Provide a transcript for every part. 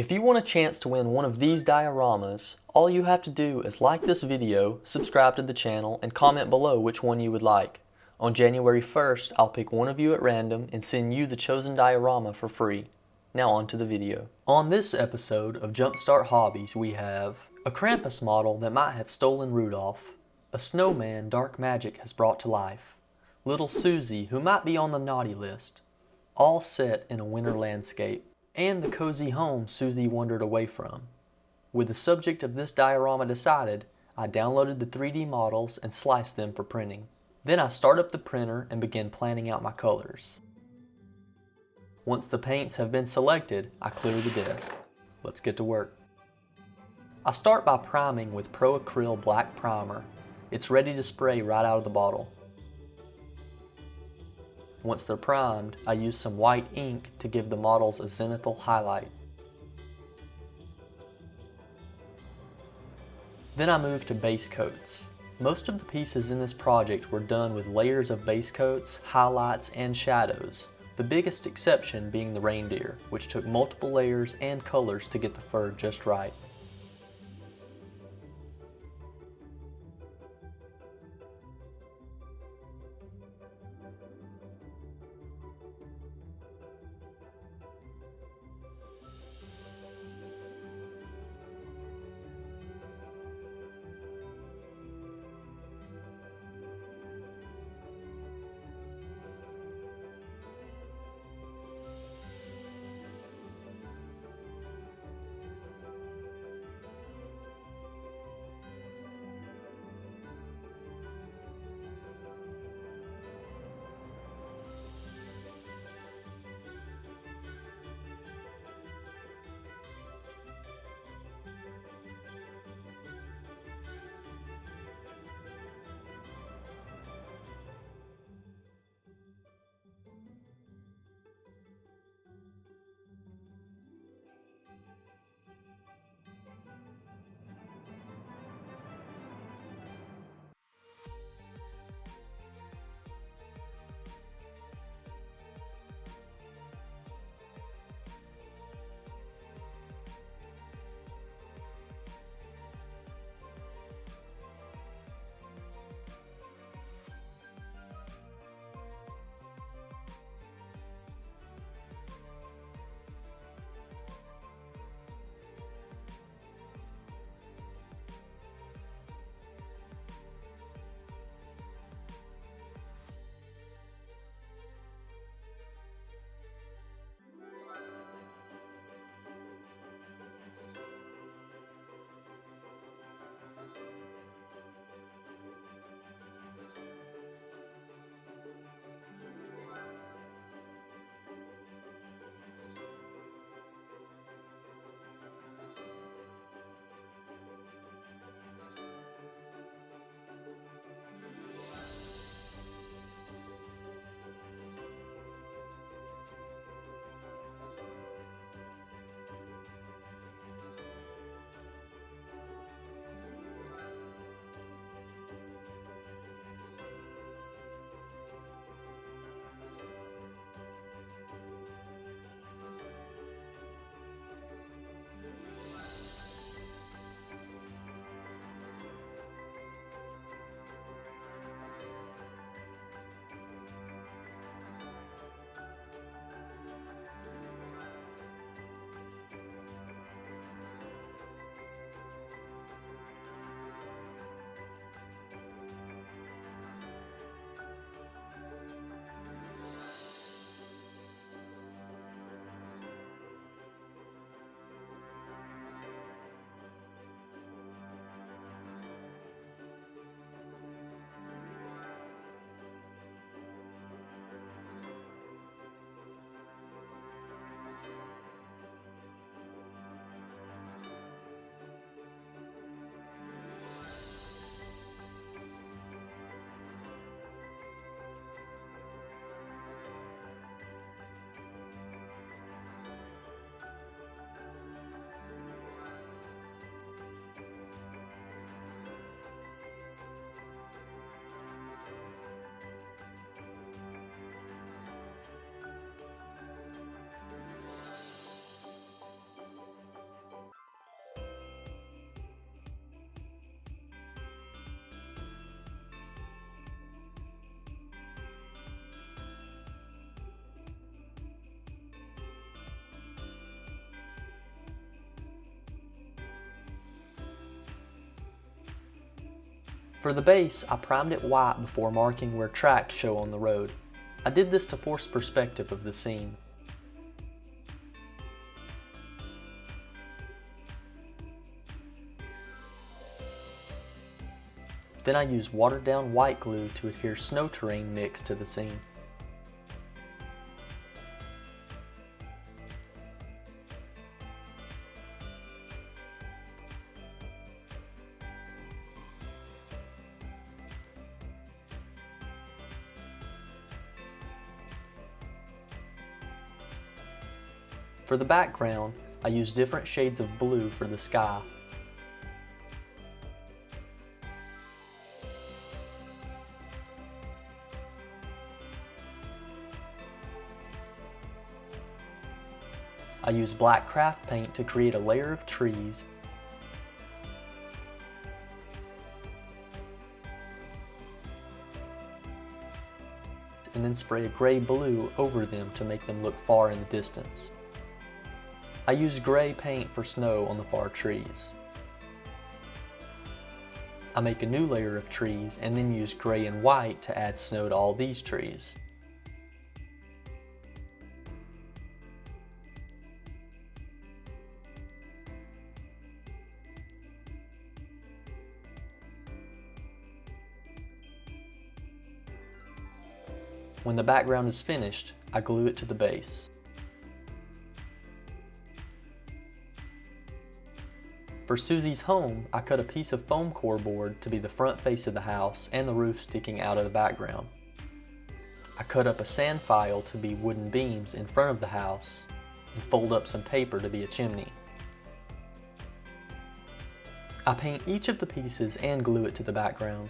If you want a chance to win one of these dioramas, all you have to do is like this video, subscribe to the channel, and comment below which one you would like. On January 1st, I'll pick one of you at random and send you the chosen diorama for free. Now on to the video. On this episode of Jumpstart Hobbies we have a Krampus model that might have stolen Rudolph, a snowman dark magic has brought to life, little Susie who might be on the naughty list, all set in a winter landscape, and the cozy home Susie wandered away from. With the subject of this diorama decided, I downloaded the 3D models and sliced them for printing. Then I start up the printer and begin planning out my colors. Once the paints have been selected, I clear the desk. Let's get to work. I start by priming with Pro Acryl Black Primer. It's ready to spray right out of the bottle. Once they're primed, I use some white ink to give the models a zenithal highlight. Then I move to base coats. Most of the pieces in this project were done with layers of base coats, highlights, and shadows, the biggest exception being the reindeer, which took multiple layers and colors to get the fur just right. For the base, I primed it white before marking where tracks show on the road. I did this to force perspective of the scene. Then I used watered down white glue to adhere snow terrain mix to the scene. For the background, I used different shades of blue for the sky. I used black craft paint to create a layer of trees, and then spray a gray blue over them to make them look far in the distance. I used gray paint for snow on the far trees. I make a new layer of trees and then use gray and white to add snow to all these trees. When the background is finished, I glue it to the base. For Susie's home, I cut a piece of foam core board to be the front face of the house and the roof sticking out of the background. I cut up a sand file to be wooden beams in front of the house and fold up some paper to be a chimney. I paint each of the pieces and glue it to the background.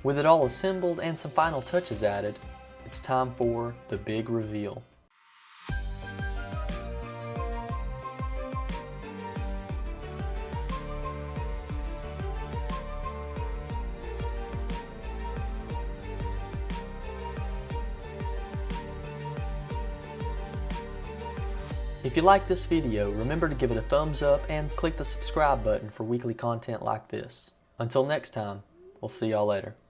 With it all assembled and some final touches added, it's time for the big reveal. If you like this video, remember to give it a thumbs up and click the subscribe button for weekly content like this. Until next time, we'll see y'all later.